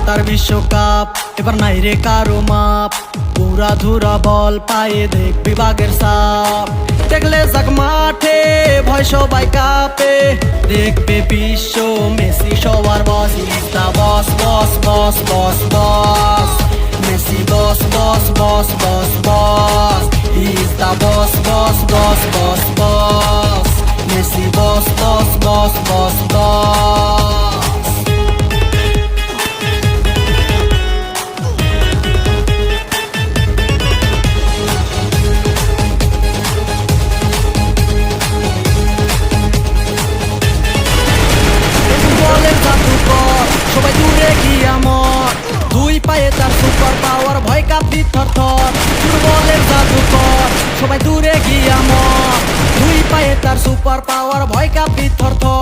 কাতার বিশ্বকাপ এবার নাই রে কারো মাপ, পুরা ধুরা বল পায়ে দেখবি বাগের সাপ। দেখলে যাক মাঠে ভয় সবাই কাঁপে, দেখবে বিশ্ব মেসি সবার boss. Is the boss boss boss boss boss, Messi boss boss boss boss boss. Is the boss boss boss boss boss, Messi boss boss boss boss boss. সবাই দূরে গিয়া মর, দুই পায়ে তার সুপার পাওয়ার, ভয় কাঁপি থর থর। ফুটবলের জাদুকর সবাই দূরে গিয়া মর, দুই পায়ে তার সুপার পাওয়ার, ভয় কাঁপি থর থর।